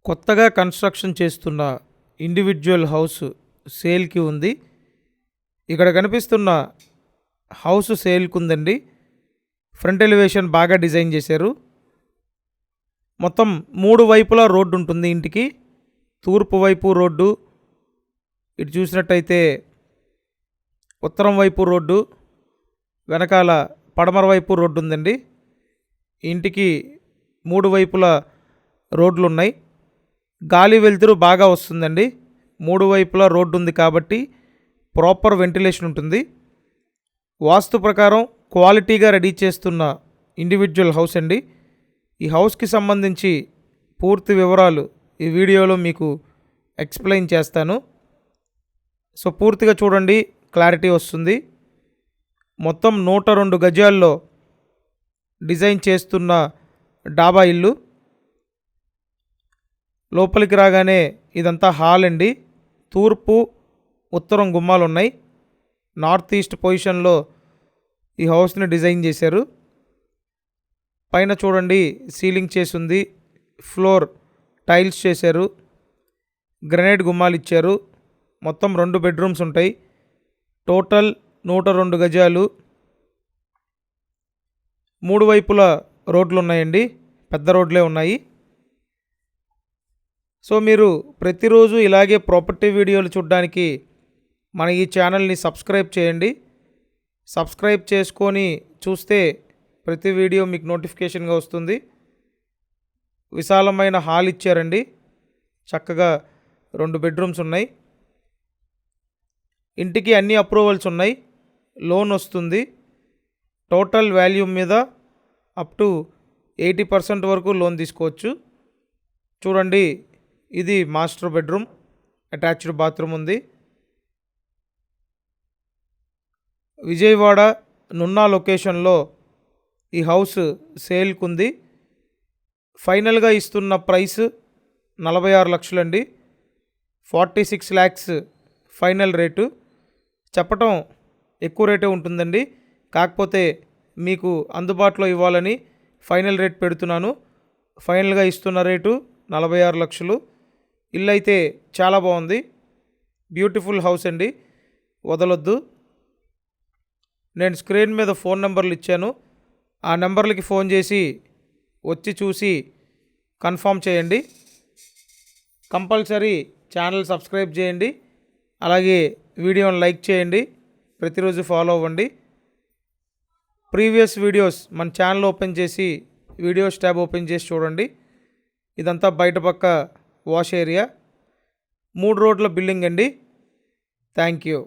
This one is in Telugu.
కొత్తగా కన్స్ట్రక్షన్ చేస్తున్న ఇండివిజువల్ హౌస్ సేల్కి ఉంది. ఇక్కడ కనిపిస్తున్న హౌస్ సేల్కి ఉందండి. ఫ్రంట్ ఎలివేషన్ బాగా డిజైన్ చేశారు. మొత్తం 3 వైపులా రోడ్డు ఉంటుంది ఇంటికి. తూర్పు వైపు రోడ్డు, ఇటు చూసినట్టయితే ఉత్తరం వైపు రోడ్డు, వెనకాల పడమర వైపు రోడ్డు ఉందండి. ఇంటికి 3 వైపుల రోడ్లు ఉన్నాయి. గాలి వెలుతురు బాగా వస్తుందండి. 3 వైపులా రోడ్డు ఉంది కాబట్టి ప్రాపర్ వెంటిలేషన్ ఉంటుంది. వాస్తు ప్రకారం క్వాలిటీగా రెడీ చేస్తున్న ఇండివిజువల్ హౌస్ అండి. ఈ హౌస్కి సంబంధించి పూర్తి వివరాలు ఈ వీడియోలో మీకు ఎక్స్ప్లెయిన్ చేస్తాను. సో పూర్తిగా చూడండి, క్లారిటీ వస్తుంది. మొత్తం 102 గజాల్లో డిజైన్ చేస్తున్న డాబా ఇల్లు. లోపలికి రాగానే ఇదంతా హాల్ అండి. తూర్పు ఉత్తరం గుమ్మాలు ఉన్నాయి. నార్త్ ఈస్ట్ పొజిషన్లో ఈ హౌస్ని డిజైన్ చేశారు. పైన చూడండి, సీలింగ్ చేసింది, ఫ్లోర్ టైల్స్ చేశారు, గ్రనైట్ గుమ్మాలు ఇచ్చారు. మొత్తం 2 బెడ్రూమ్స్ ఉంటాయి. టోటల్ 102 గజాలు. 3 వైపుల రోడ్లు ఉన్నాయండి, పెద్ద రోడ్లే ఉన్నాయి. సో మీరు ప్రతిరోజు ఇలాగే ప్రాపర్టీ వీడియోలు చూడడానికి మన ఈ ఛానల్ని సబ్స్క్రైబ్ చేయండి. సబ్స్క్రైబ్ చేసుకొని చూస్తే ప్రతి వీడియో మీకు నోటిఫికేషన్గా వస్తుంది. విశాలమైన హాల్ ఇచ్చారండి. చక్కగా 2 బెడ్రూమ్స్ ఉన్నాయి. ఇంటికి అన్ని అప్రూవల్స్ ఉన్నాయి. లోన్ వస్తుంది. టోటల్ వాల్యూమ్ మీద అప్ టు 80% వరకు లోన్ తీసుకోవచ్చు. చూడండి, ఇది మాస్టర్ బెడ్రూమ్, అటాచ్డ్ బాత్రూమ్ ఉంది. విజయవాడ నున్నా లొకేషన్లో ఈ హౌస్ సేల్కి ఉంది. ఫైనల్గా ఇస్తున్న ప్రైస్ 46 లక్షలండి. 46 lakhs final rate. చెప్పటం ఎక్కువ రేటే ఉంటుందండి, కాకపోతే మీకు అందుబాటులో ఇవ్వాలని ఫైనల్ రేట్ పెడుతున్నాను. ఫైనల్గా ఇస్తున్న రేటు 46 లక్షలు. ఇల్లు అయితే చాలా బాగుంది. బ్యూటిఫుల్ హౌస్ అండి, వదలొద్దు. నేను స్క్రీన్ మీద ఫోన్ నెంబర్లు ఇచ్చాను. ఆ నెంబర్లకి ఫోన్ చేసి వచ్చి చూసి కన్ఫర్మ్ చేయండి. కంపల్సరీ ఛానల్ సబ్స్క్రైబ్ చేయండి. అలాగే వీడియోని లైక్ చేయండి. ప్రతిరోజు ఫాలో అవ్వండి. ప్రీవియస్ వీడియోస్ మన ఛానల్ ఓపెన్ చేసి వీడియోస్ ట్యాబ్ ఓపెన్ చేసి చూడండి. ఇదంతా బయట పక్క వాష్ ఏరియా. 3 రోడ్ల బిల్డింగ్ అండి. Thank you.